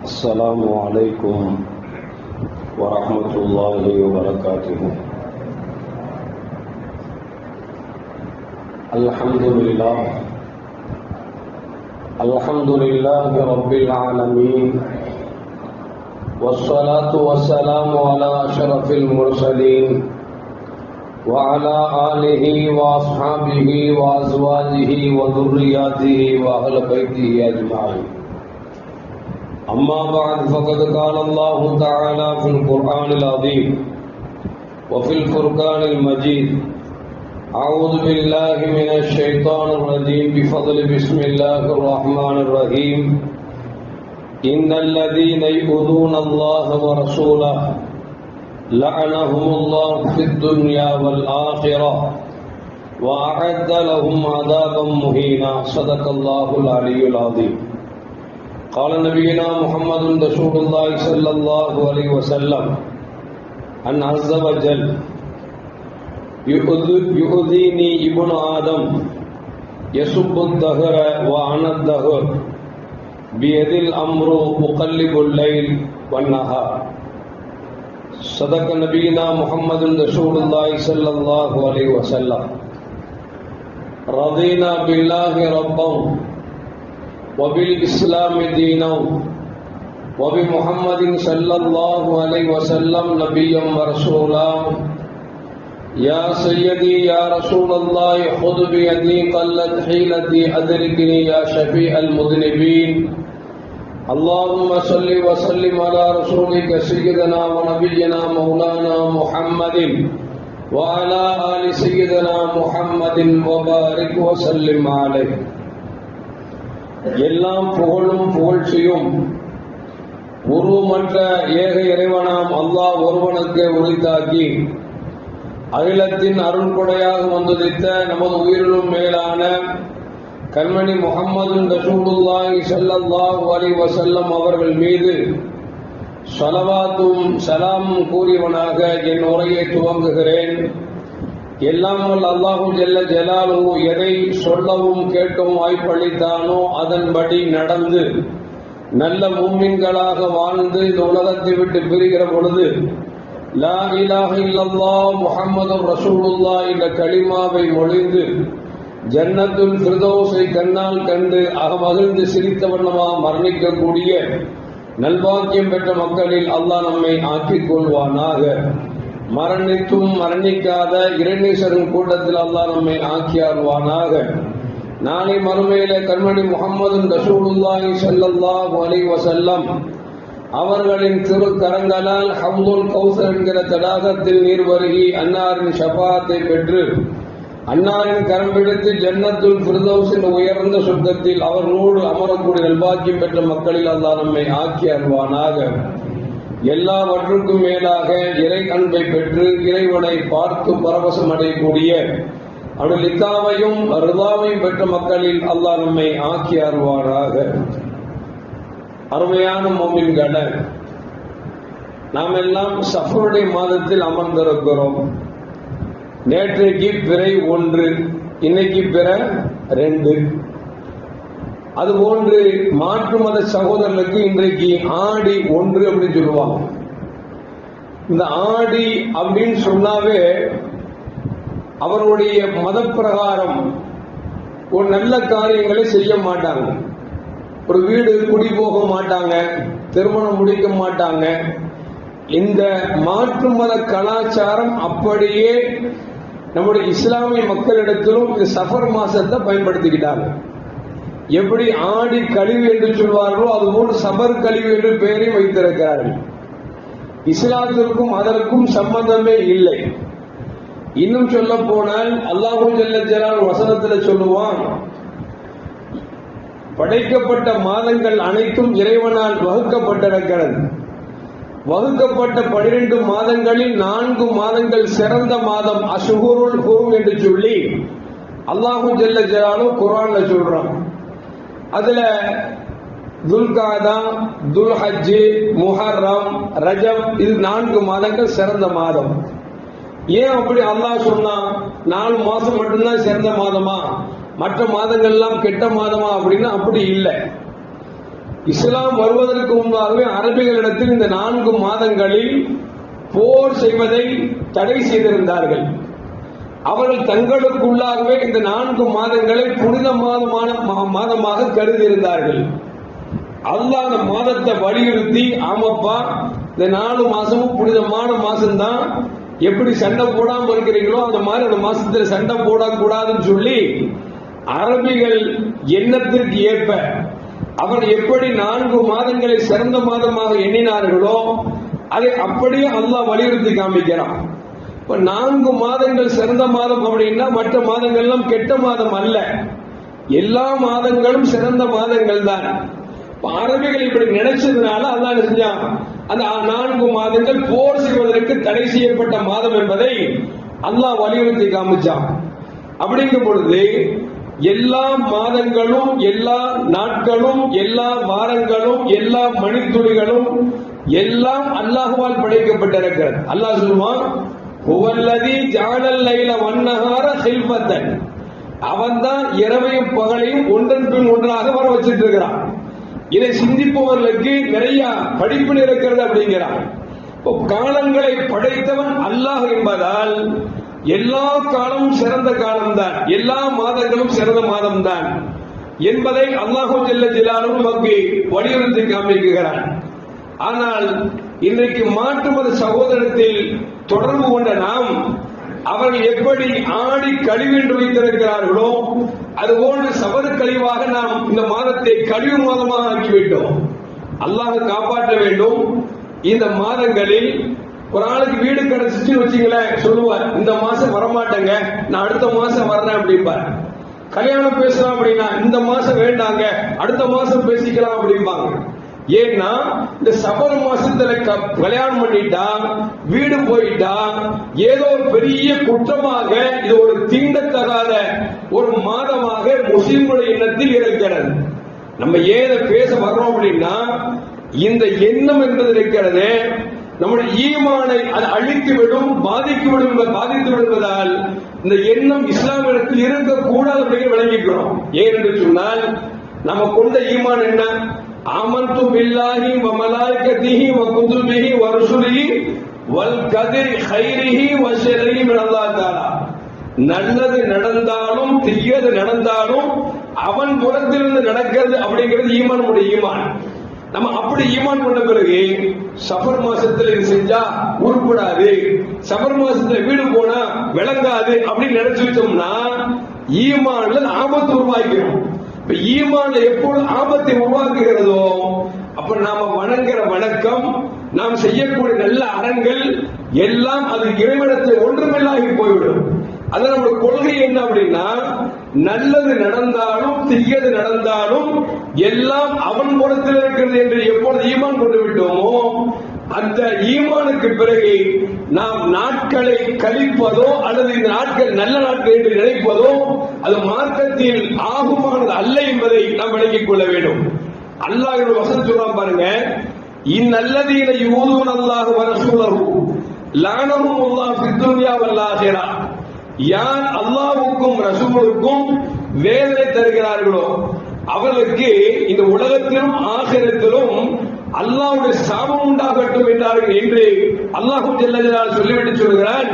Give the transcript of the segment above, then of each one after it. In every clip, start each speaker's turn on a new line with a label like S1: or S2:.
S1: السلام عليكم ورحمة الله وبركاته. الحمد لله رب العالمين، والصلاة والسلام على أشرف المرسلين وعلى آله وأصحابه وأزواجه وذرياته وأهل بيته أجمعين. أما بعد، فقد قال الله تعالى في القرآن العظيم وفي الفرقان المجيد: أعوذ بالله من الشيطان الرجيم، بفضل بسم الله الرحمن الرحيم. إن الذين يؤذون الله ورسوله لعنهم الله في الدنيا والآخرة وأعد لهم عذابا مهينا. صدق الله العلي العظيم. قال نبينا محمد رسول الله صلى الله عليه وسلم أن عز وجل: يؤذيني ابن آدم يسب الدهر وأنا الدهر بيد الأمر أقلب الليل والنهار. صدق نبينا محمد رسول الله صلى الله عليه وسلم. رضينا بالله ربا وبالإسلام دينا وبمحمد صلى الله عليه وسلم نبيا ورسولا. يا سيدي يا رسول الله خذ بيدي قلت حيلتي أدركني يا شفيع المذنبين. اللهم صل وسلم على رسولك سيدنا ونبينا مولانا محمد وعلى آل سيدنا محمد وبارك وسلم عليه. எல்லாம் புகழும் புகழ்ச்சியும் உருவமற்ற ஏக இறைவனாம் அல்லாஹ் ஒருவனுக்கு உரித்தாக்கி அகிலத்தின் அருள்கொடையாக வந்துதித்த நமது உயிரிலும் மேலான கண்மணி முஹம்மது ரசூலுல்லாஹி ஸல்லல்லாஹு அலைஹி வஸல்லம் அவர்கள் மீது ஸலவாத்தும் சலாமும் கூறியவனாக என் உரையை துவங்குகிறேன். எல்லாம் வல்ல அல்லாஹு ஜல்ல ஜலாலுஹு எதை சொல்லவும் கேட்கவும் வாய்ப்பளித்தானோ அதன்படி நடந்து நல்ல முஃமின்களாக வாழ்ந்து இந்த உலகத்தை விட்டு பிரிகிற பொழுது லா இலாஹ இல்லல்லாஹ் முஹம்மதுர் ரசூலுல்லாஹ் என்ற கலிமாவை மொழிந்து ஜன்னத்துல் ஃபிர்தௌஸை கண்ணால் கண்டு அகமகிழ்ந்து சிரித்த வண்ணமாக மரணிக்கக்கூடிய நல்பாக்கியம் பெற்ற மக்களில் அல்லாஹ் நம்மை ஆக்கிக் கொள்வானாக. மரணித்தும் மரணிக்காத இறைநேசரின் கூட்டத்தில் அல்லாஹ் நம்மை ஆக்கியாருவானாக. நாளை மறுமையிலே கண்மணி முஹம்மது ரசூலுல்லாஹி ஸல்லல்லாஹு அலைஹி வஸல்லம் அவர்களின் திருக்கரங்களால் ஹவ்துல் கௌசர் என்கிற தடாகத்தில் நீர் வருகி அன்னாரின் ஷஃபாத்தை பெற்று அன்னாரின் கரம் பிடித்து ஜன்னத்துல் ஃபிர்தௌஸின் உயர்ந்த சொர்க்கத்தில் அவர்களோடு அமரக்கூடிய நல்பாக்கியம் பெற்ற மக்களில் அல்லாஹ் நம்மை ஆக்கி அருள்வானாக. எல்லாவற்றுக்கும் மேலாக இறை அன்பை பெற்று இறைவனை பார்த்து பரவசம் அடையக்கூடிய அவருடைய லித்தாவையும் ரிதாவையும் பெற்ற மக்களில் அல்லாஹ் நம்மை ஆக்கி அருள்வானாக. அருமையான மோமின்களே, நாம் எல்லாம் சஃபருடைய மாதத்தில் அமர்ந்திருக்கிறோம். நேற்றைக்கு பிறை 1, இன்னைக்கு பிறை 2. அதுபோன்று மாற்று மத சகோதரர்களுக்கு இன்றைக்கு ஆடி 1 அப்படின்னு சொல்லுவாங்க. இந்த ஆடி அப்படின்னு சொன்னாவே அவருடைய மத பிரகாரம் ஒரு நல்ல காரியங்களை செய்ய மாட்டாங்க. ஒரு வீடு குடி போக மாட்டாங்க, திருமணம் முடிக்க மாட்டாங்க. இந்த மாற்று மத கலாச்சாரம் அப்படியே நம்முடைய இஸ்லாமிய மக்களிடத்திலும் இந்த சஃபர் மாசத்தை பயன்படுத்திக்கிட்டாங்க. எப்படி ஆடி கழிவு என்று சொல்வார்களோ அதுபோல் சபர் கழிவு என்று பெயரையும் வைத்திருக்கிறார்கள். இஸ்லாத்திற்கும் அதற்கும் சம்பந்தமே இல்லை. இன்னும் சொல்ல போனால் அல்லாஹு ஜல்ல ஜலாலுஹு வசனத்தில் சொல்லுவான்: படைக்கப்பட்ட மாதங்கள் அனைத்தும் இறைவனால் வகுக்கப்பட்டிருக்கிறது. வகுக்கப்பட்ட 12 மாதங்களில் 4 மாதங்கள் சிறந்த மாதம் அஷ்ஹுருல் ஹுரும் என்று சொல்லி அல்லாஹு ஜல்ல ஜலாலுஹு குர்ஆன்ல சொல்றான். அதுல துல்காதா, துல்ஹஜ், முஹர்ரம், ரஜப், இது 4 மாதங்கள் சிறந்த மாதம். ஏன் அப்படி அல்லாஹ் சொன்னா? 4 மாசம் மட்டும்தான் சிறந்த மாதமா, மற்ற மாதங்கள் எல்லாம் கெட்ட மாதமா அப்படின்னா அப்படி இல்லை. இஸ்லாம் வருவதற்கு முன்பாகவே அரபிகளிடத்தில் இந்த 4 மாதங்களில் போர் செய்வதை தடை செய்திருந்தார்கள். அவர்கள் தங்களுக்குள்ளாகவே இந்த 4 மாதங்களை புனிதமான மாதமாக கருதியிருந்தார்கள். அல்லாஹ் அந்த மாதத்தை வலியுறுத்தி, ஆமாப்பா இந்த 4 மாசமும் புனிதமான மாசம்தான், எப்படி சண்டை போடாம இருக்கிறீங்களோ அந்த மாதிரி அந்த மாசத்துல சண்டை போடக்கூடாதுன்னு சொல்லி அரபிகள் எண்ணத்திற்கு ஏற்ப அவர் எப்படி 4 மாதங்களை சிறந்த மாதமாக எண்ணினார்களோ அதை அப்படியே அல்லாஹ் வலியுறுத்தி காமிக்கிறான். இப்ப 4 மாதங்கள் சிறந்த மாதம் அப்படின்னா மற்ற மாதங்கள் எல்லாம் கெட்ட மாதம் அல்ல, எல்லா மாதங்களும் சிறந்த மாதங்கள் தான். அரபிகள் இப்படி நினைச்சதுனால அல்லாஹ் என்ன செஞ்சான், அந்த 4 மாதங்கள் போர் செய்வதற்கு தடை செய்யப்பட்ட மாதம் என்பதை அல்லாஹ் வலியுறுத்தி காமிச்சான். அப்படிங்கும் பொழுது எல்லா மாதங்களும், எல்லா நாட்களும், எல்லா வாரங்களும், எல்லா மணித்துளிகளும் எல்லாம் அல்லாஹ்வால் படைக்கப்பட்டிருக்கிறது. அல்லாஹ் சொல்லுவான், ஹுவல்லதி ஜஅலல் லைல வன்னஹார ஹில்ஃபத்தன், அவன்தான் இரவையும் பகலையும் ஒன்றன் பின் ஒன்றாக வர வச்சிட்டு இருக்கிறான். இதை சிந்திப்பவர்களுக்கு நிறைய படிப்பு இருக்கிறது அப்படிங்கிறான். காலங்களை படைத்தவன் அல்லாஹ் என்பதால் எல்லா காலமும் சிறந்த காலம்தான், எல்லா மாதங்களும் சிறந்த மாதம்தான் என்பதை அல்லாஹ் ஜல்ல ஜலாலுஹு நமக்கு வலியுறுத்தி காண்பிக்கிறான். ஆனால் இன்றைக்கு மாற்று மத சகோதரத்தில் தொடர்பு கொண்ட நாம் அவர்கள் எப்படி ஆடி கழிவென்று வைத்திருக்கிறார்களோ அதுபோன்று சபறு கழிவாக நாம் இந்த மாதத்தை கழிவு மாதமாக ஆக்கிவிட்டோம். அல்லாஹ் காப்பாற்ற வேண்டும். இந்த மாதங்களில் ஒரு ஆளுக்கு வீடு கிடைச்சிச்சுன்னு வச்சுங்களேன், சொல்லுவார் இந்த மாசம் வரமாட்டேங்க, நான் அடுத்த மாசம் வர்றேன் அப்படிம்பார். கல்யாணம் பேசலாம் அப்படின்னா இந்த மாசம் வேண்டாங்க, அடுத்த மாசம் பேசிக்கலாம் அப்படிம்பாங்க. ஏன்னா இந்த சபர் மாசத்துல கல்யாணம் பண்ணிட்டா, வீடு போயிட்டா ஏதோ பெரிய குற்றமாக, இது ஒரு தீண்டத்தகாத ஒரு மாதமாக முஸ்லிம்களுடைய எண்ணத்தில் இருக்கிறது. நம்ம ஏதை பேச வர்றோம் அப்படின்னா இந்த எண்ணம் என்பது இருக்கிறது நம்முடைய ஈமானை அது அழித்துவிடும், பாதித்து விடுவதால் இந்த எண்ணம் இஸ்லாமியத்தில் இருக்கக்கூடாது அப்படின்னு விளங்கிக்கிறோம். ஏன் என்று சொன்னால் நம்ம கொண்ட ஈமான் என்ன, ஆமன்து பில்லாஹி வ மலாயிகத்திஹி வ குதுபிஹி வ ருசுலிஹி வல் கதிரி கைரிஹி வ ஷர்ரிஹி மின் அல்லாஹ் தஆலா. நல்லது நடந்தாலும் தீயது நடந்தாலும் அவன் புறத்திலிருந்து நடக்கிறது அப்படிங்கிறது ஈமானுடைய ஈமான். நம்ம அப்படி ஈமான் கொண்ட பிறகு சஃபர் மாசத்துல இது செஞ்சா உருப்படாது, சஃபர் மாசத்துல வீடு போனா விளங்காது அப்படின்னு நினைச்சு வச்சோம்னா ஈமான்ல ஆபத்து உருவாக்கிறோம். இப்ப ஈமான்ல எப்போது ஆபத்தை உருவாக்குகிறதோ அப்ப நாம வணங்குற வணக்கம், நாம் செய்யக்கூடிய நல்ல அறங்கள் எல்லாம் அது இறைவனத்தில் ஒன்றுமில்லாகி போய்விடும். அது நம்ம கொள்கை என்ன அப்படின்னா, நல்லது நடந்தாலும் தீயது நடந்தாலும் எல்லாம் அவன் புறத்தில் இருக்கிறது என்று எப்பொழுது ஈமான் கொண்டு விட்டோமோ அந்த ஈமானுக்கு பிறகு நாம் நாட்களை கழிப்பதோ அல்லது இந்த நாட்கள் நல்ல நாட்கள் என்று நினைப்பதோ அது மார்க்கத்தில் ஆகுமானது அல்ல என்பதை நாம் விளங்கிக் கொள்ள வேண்டும். அல்லாஹ் வசனம் சொல்றான் பாருங்க, இந்நல்லதீன யூதூன அல்லாஹ் வ ரசூலஹு லஅனஹும் அல்லாஹ் ஃபித் துன்யா வல் ஆகிரா. யார் அல்லாஹ்வுக்கும் ரசூலுக்கும் வேதனை தருகிறார்களோ அவர்களுக்கு இந்த உலகத்திலும் ஆகிரத்திலும் அல்லாஹ்வுடைய சாபம் உண்டாகட்டும் என்றார்கள் என்று அல்லாஹ் ஜல்ல ஜலாலுஹு சொல்லிவிட்டு சொல்கிறான்.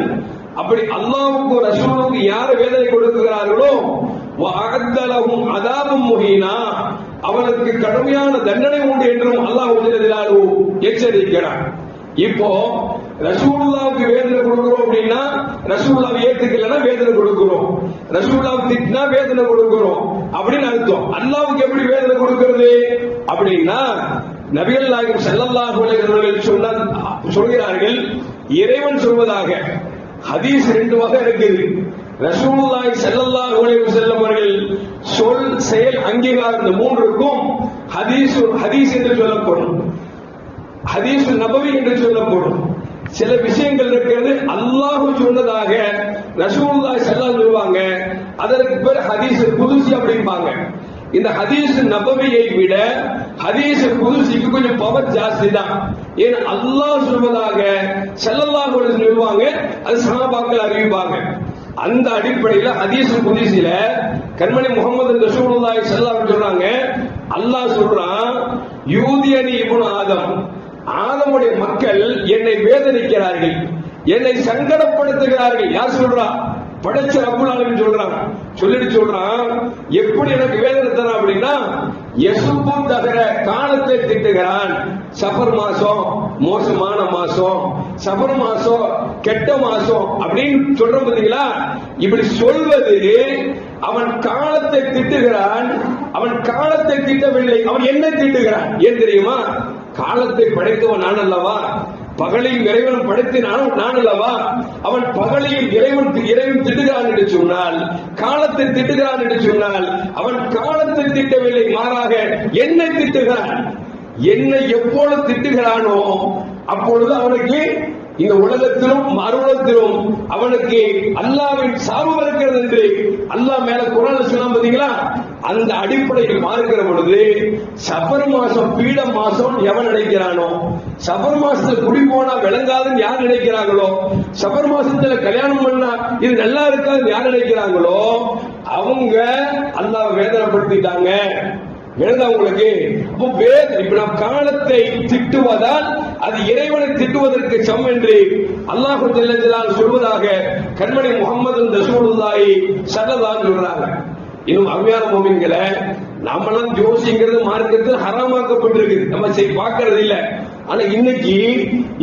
S1: அப்படி அல்லாஹ்வுக்கு ரசூலுக்கு யார் வேதனை கொடுக்கிறார்களோ வஅஅத லஹும் அதாபும் முஹீனா, அவர்களுக்கு கடுமையான தண்டனை உண்டு என்றும் அல்லாஹ் ஜல்ல ஜலாலுஹு எச்சரிக்கிறான். இப்போ ரசூலுல்லாஹ்வுக்கு வேதனை கொடுக்கிறோம் அப்படின்னா ரசூலுல்லாஹ் ஏத்துக்கலனா வேதனை கொடுக்கிறோம், ரசூலுல்லாஹ் திட்டினா வேதனை கொடுக்கிறோம் அப்படின்னு அர்த்தம். அல்லாஹ்வுக்கு எப்படி வேதனை கொடுக்கிறது அப்படின்னா நபிகள் நாயகம் ஸல்லல்லாஹு அலைஹி வஸல்லம் சொல்கிறார்கள், இறைவன் சொல்வதாக ஹதீஸ் 2 வகை இருக்குது. ரசூலுல்லாஹி ஸல்லல்லாஹு அலைஹி வஸல்லம் அவர்கள் சொல் செயல் அங்கீகாரம் இந்த மூன்றுக்கும் ஹதீஸ் என்று சொல்லப்படும், ஹதீஸ் நபவி என்று சொல்லப்படும். சில விஷயங்கள் இருக்கிறது அல்லாஹ் சொன்னதாக ரசூலுல்லாஹி ஸல்லல்லாஹு அலைஹி சொல்வாங்க, அதற்கு பேர் ஹதீஸ் குதுசி அப்படிம்பாங்க. இந்த ஹதீஸ் நபவியை விட ஹதீஸ் குதுசிக்கு கொஞ்சம் பவர் ஜாஸ்தி தான். ஏன் அல்லாஹ் சொல்வதாக ஸல்லல்லாஹு அலைஹி சொல்வாங்க, அது சஹாபாக்கள் அறிவிப்பாங்க. அந்த அடிப்படையில் ஹதீஸ் குதுசில கண்மணி முஹம்மது ரசூலுல்லாஹி ஸல்லல்லாஹு அலைஹி சொல்றாங்க, அல்லாஹ் சொல்றான் யூதியனி இப்னு ஆதம், ஆதமுடைய மக்கள் என்னை வேதனைக்கிறார்கள், என்னை சங்கடப்படுத்துகிறார்கள். யார் சொல்றா? படைச்ச ரப்புல் ஆலமீன் சொல்றான். சொல்லிட்டு சொல்றான், எப்படி எனக்கு வேதனை தரான் அப்படின்னா, யசுப்பு தகர காலத்தை திட்டுகிறான். சஃபர் மாசம் மோசமான மாசம், சஃபர் மாசம் கெட்ட மாசம் அப்படின்னு சொல்றோம் பாத்தீங்களா? இப்படி சொல்வது அவன் காலத்தை திட்டுகிறான். அவன் காலத்தை திட்டவில்லை, அவன் என்ன திட்டுகிறான்? ஏன் தெரியுமா? காலத்தை படைத்தவன் நான் அல்லவா, பகலையும் இறைவன் படைத்தினான் நான் அல்லவா. அவன் பகலையும் இறைவன் திட்டுகிறான் என்று சொன்னால், காலத்தை திட்டுகிறான் என்று சொன்னால், அவன் காலத்தை திட்டவில்லை, மாறாக என்னை திட்டுகிறான். என்னை எப்பொழுது திட்டுகிறானோ அப்பொழுது அவனுக்கு இந்த உலகத்திலும் மறுவுலகத்திலும் அவனுக்கு அல்லாஹ்வின் சாபம் இருக்கிறது என்று அல்லாஹ் மேல குர்ஆன்ல சொன்னான் பாத்தீங்களா? அந்த அடிப்படையில் பார்க்கிற பொழுது சஃபர் மாசம் பீட மாசம் எவன் நினைக்கிறானோ, சஃபர் மாசத்துல குடி போனா விளங்காதுன்னு யார் நினைக்கிறாங்களோ, சஃபர் மாசத்துல கல்யாணம் பண்ணா இது நல்லா இருக்காதுன்னு யார் நினைக்கிறாங்களோ அவங்க அல்லாஹ் வேதனைப்படுத்திட்டாங்க. உங்களுக்கு இப்ப நாம் காலத்தை திட்டுவதால் அது இறைவனை திட்டுவதற்கு சமம் என்று அல்லாஹ் ஜல்ல ஜலாலுஹு சொல்வதாக கண்மணி முஹம்மது ரசூலுல்லாஹி ஸல்லல்லாஹு அலைஹி சொல்றாங்க. இன்னும் அருமையான மோமின்களே, நாமெல்லாம் ஜோசிங்கிறது மார்க்கத்தில் ஹராமாக்கப்பட்டிருக்கு, நம்ம பார்க்கறது இல்ல. ஆனா இன்னைக்கு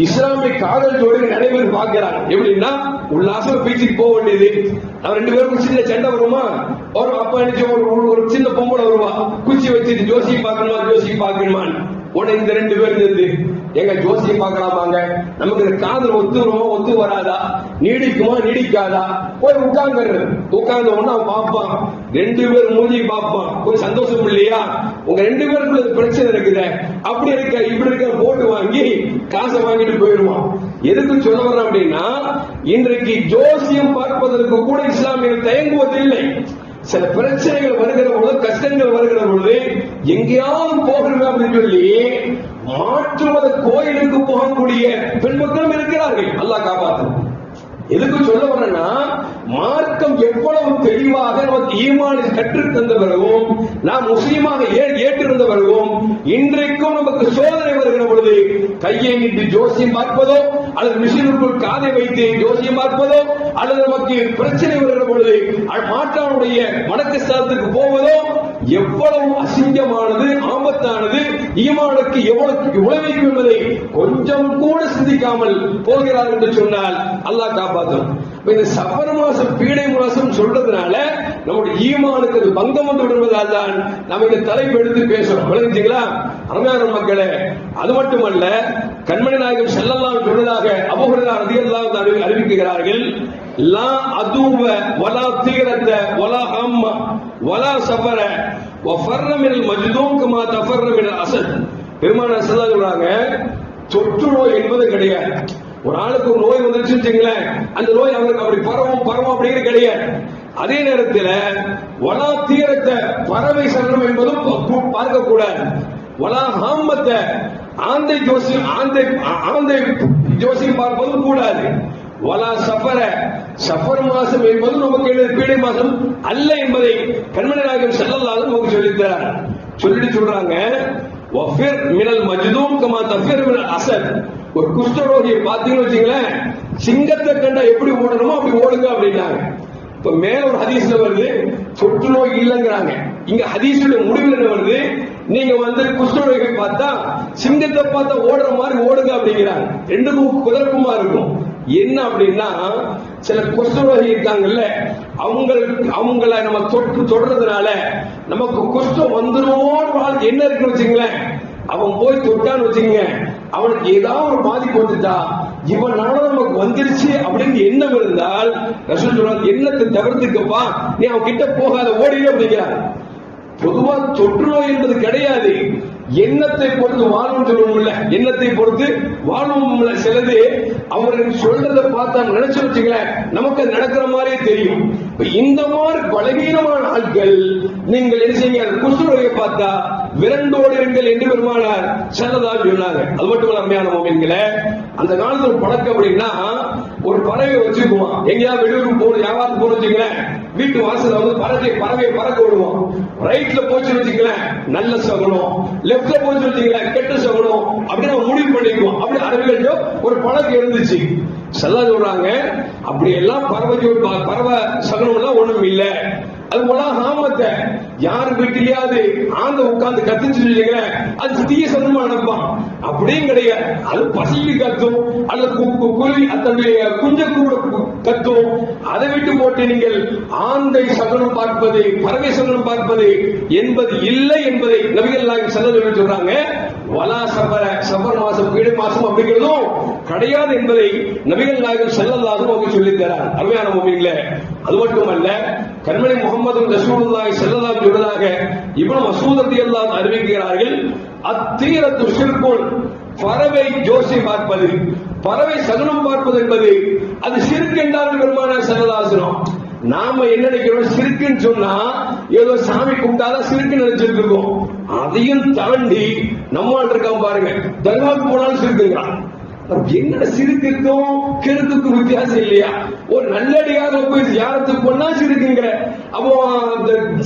S1: இஸ்லாமிய காதல் ஜோடி நிறைய பேர் பார்க்கிறாங்க. எப்படின்னா உல்லாசம் பீச்சுக்கு போக வேண்டியது, நம்ம ரெண்டு பேருக்கும் சின்ன சண்டை வருமா, ஒரு அப்பா நினைச்சு ஒரு சின்ன பொம்பளை வருவா, குச்சி வச்சுட்டு ஜோசியம் பார்க்கணுமா ஜோசியம் பார்க்கணுமான்னு. உடனே இந்த ரெண்டு பேரும் இருந்து எங்க ஜோசியம் பார்க்கலாமாங்க, நமக்கு இந்த காதல் ஒத்து வருமா ஒத்து வராதா, நீடிக்குமா நீடிக்காதா, போய் உட்கார்ந்து உட்கார்ந்த உடனே அவன் பார்ப்பான், ரெண்டு பேரும் மூஞ்சி பார்ப்பான், கொஞ்சம் சந்தோஷம் இல்லையா, உங்க ரெண்டு பேருக்குள்ள பிரச்சனை இருக்குது, அப்படி இருக்க இப்படி இருக்க போட்டு வாங்கி காசை வாங்கிட்டு போயிடுவான். எதுக்கு சொல்ல வர்றோம் அப்படின்னா, இன்றைக்கு ஜோசியம் பார்ப்பதற்கு கூட இஸ்லாமியர்கள் தயங்குவதில்லை. சில பிரச்சனைகள் வருகிற பொழுது, கஷ்டங்கள் வருகிற பொழுது எங்கேயாவது போகிறோம் அப்படின்னு சொல்லி மாற்று மத கோயிலுக்கு போகக்கூடிய பெண் மக்களும் இருக்கிறார்கள். அல்லாஹ் காப்பாற்றும். எதுக்கு சொல்ல வரேன்னா, மார்க்கம் எவ்வளவு தெளிவாக நமக்கு ஈமானை கற்றுத் தந்த பிறகும், நாம் முஸ்லீமாக ஏற்றிருந்த பிறகும், இன்றைக்கும் நமக்கு சோதனை வருகிற பொழுது கையை நீட்டி ஜோசியம் பார்ப்பதோ, அல்லது மிஷினுக்குள் காதை வைத்து ஜோசியம் பார்ப்பதோ, அல்லது நமக்கு பிரச்சனை வருகிற பொழுது மாற்றானுடைய வணக்கஸ்தலத்துக்கு போவதோ எவ்வளவு அசிங்கமானது, ஆபத்தானது, ஈமானுக்கு எவ்வளவு விளைவிக்கும் என்பதை கொஞ்சம் கூட சிந்திக்காமல் போகிறார் என்று சொன்னால் அல்லாஹ் காப்பாற்றும். இந்த சஃபர் மாசம் பீடை மாசம் சொல்றதுனால நம்முடைய ஈமானுக்கு அது பங்கம் வந்து விடுவதால் தான் நம்ம இந்த தலைப்பு எடுத்து பேசுறோம். விளங்குச்சுங்களா அருமையான மக்களே? அது மட்டுமல்ல, கண்மணி நாயகம் ஸல்லல்லாஹு அலைஹி சொன்னதாக அபூ ஹுரைரா ரலியல்லாஹு அன்ஹு அறிவிக்கிறார்கள், லா அதுவ வலா தீரத வலா ஹம்ம வலா சஃபர வஃபர்ர மினல் மஜ்தூம் கமா தஃபர்ர மினல் அஸத். பெருமானார் ஸல்லல்லாஹு சொல்றாங்க, தொற்று நோய் என்பது கிடையாது. ஒரு ஆளுக்கு ஒரு நோய் வந்துருச்சுன்னு வச்சுங்களேன், அந்த நோய் அவருக்கு அப்படி பரவும் அப்படிங்கிறது கிடையாது. அதே நேரத்தில் வலா தீரத்தை பறவை சரணம் என்பதும் பார்க்க கூடாது. வலா ஹாமத்தை ஆந்தை ஜோசியம் பார்ப்பதும் கூடாது. வலா சஃபர சஃபர் மாசம் என்பது நமக்கு பீடை மாசம் அல்ல என்பதை கண்மணி நாயகம் ஸல்லல்லாஹு அலைஹி நமக்கு சொல்லித்தரார். சொல்லிட்டு சொல்றாங்க, வஃபிர் மினல் மஜ்தூம் கமா தஃபிர் மினல் அஸத். ஒரு குஷ்டரோகியை பார்த்தீங்கன்னு வச்சுங்களேன், சிங்கத்தை கண்டா எப்படி ஓடணுமோ அப்படி ஓடுங்க அப்படின்னாங்க. இப்ப மேல ஒரு ஹதீஸ்ல வருது தொற்று நோய் இல்லைங்கிறாங்க. இங்க ஹதீஸுடைய முடிவில் என்ன வருது, நீங்க குஷ்டரோகியை பார்த்தா சிங்கத்தை பார்த்தா ஓடுற மாதிரி ஓடுங்க அப்படிங்கிறாங்க. ரெண்டுக்கும் குதர்க்கமா இருக்கும். என்ன அப்படின்னா, சில குஷ்டரோகி இருக்காங்கல்ல, அவங்கள நம்ம தொடுறதுனால நமக்கு குஷ்டம் வந்துடும் என்ன இருக்குன்னு வச்சுங்களேன், அவன் போய் தொட்டான்னு வச்சுங்க, அவனுக்கு ஏதாவது ஒரு பாதிப்பு வந்துட்டா இவனால நமக்கு வந்துருச்சு அப்படின்னு எண்ணம் இருந்தால் ரசூல் சொல்றாங்க, எண்ணத்தை தவிர்த்துக்கப்பா, நீ அவன் கிட்ட போகாத, ஓடிடு அப்படிங்கிறார். பொதுவா தொற்று நோய் என்பது கிடையாது, எண்ணத்தை பொறுத்து வாழும் சொல்லுவோம்ல, எண்ணத்தை பொறுத்து வாழும். சிலது அவர்கள் சொல்றதை பார்த்தா நினைச்சு வச்சுங்களேன், நமக்கு நடக்கிற மாதிரியே தெரியும். இந்த மாதிரி பலவீனமான ஆட்கள் நீங்கள் என்ன செய்யுங்க, குஷ்டரோகியை பார்த்தா விரண்டோடுங்கள் என்று பெருமானார் ஸல்லல்லாஹு சொன்னாங்க. அது மட்டும் அருமையான மோமின்களே, அந்த காலத்துல ஒரு பழக்கம் அப்படின்னா, ஒரு பறவை வச்சுக்குவோம், எங்கேயாவது வெளியூருக்கு போகணும், வியாபாரத்துக்கு போகணும் வச்சுக்கிறேன், வீட்டு வாசல்ல வந்து பறவையை பறக்க விடுவோம். ரைட்ல போச்சு வச்சுக்கலாம் நல்ல சகுனம், லெப்ட்ல போச்சு வச்சுக்கலாம் கெட்ட சகுனம், அப்படின்னு நம்ம முடிவு பண்ணிக்குவோம். அப்படி அரபிகள் ஒரு பழக்கம் இருந்துச்சு. ஸல்லல்லாஹு சொல்றாங்க, அப்படி எல்லாம் பறவை சகுனம் எல்லாம் ஒண்ணும் இல்ல. அது போல ஹாமத்தை யார் வீட்டிலேயாவது ஆந்த உட்கார்ந்து கத்துச்சு, அது தீய சகுனமா நடப்பான். அப்படியும் கிடையாது. அது பசிக்கு கத்தும், அல்லது குருவி தன்னுடைய குஞ்ச கூட கத்தும். அதை விட்டு போட்டு நீங்கள் ஆந்தை சகுனம் பார்ப்பது, பறவை சகுனம் பார்ப்பது என்பது இல்லை என்பதை நபிகள் நாயகம் ஸல்லல்லாஹு அலைஹி சொல்றாங்க. வலா சஃபர் மாசம் பீடு மாசம் அப்படிங்கிறதும் கிடையாது என்பதை நபிகள் நாயகம் ஸல்லல்லாஹு அலைஹி சொல்லித் தரார். அருமையான முஃமின்களே, அது மட்டுமல்ல, கண்மணி முஹம்மது ரசூலுல்லாஹி ஸல்லல்லாஹு அலைஹி சொல்றதாக இப்னு மஸ்ஊத் ரலியல்லாஹு அன்ஹு அறிவிக்கிறார்கள், அத்தீரத்து ஷிர்குன், பறவை ஜோசி பார்ப்பது, பறவை சகுனம் பார்ப்பது என்பது அது ஷிர்க் என்றார்கள் பெருமானார் ஸல்லல்லாஹு அலைஹி வஸல்லம். நாம என்ன நினைக்கிறோம், சிறுக்குன்னு சொன்னா ஏதோ சாமி கும்பிட்டாதான் சிறுக்கு நினைச்சிட்டு இருக்கோம். அதையும் தாண்டி நம்மால் இருக்கான் பாருங்க, தர்காவுக்கு போனாலும் சிறுக்குங்கிறான். என்ன சிறுக்குக்கும் கிறுக்குக்கும் வித்தியாசம் இல்லையா? ஒரு நல்லடியாக போய் யாரத்துக்கு போனா சிறுக்குங்கிற, அப்போ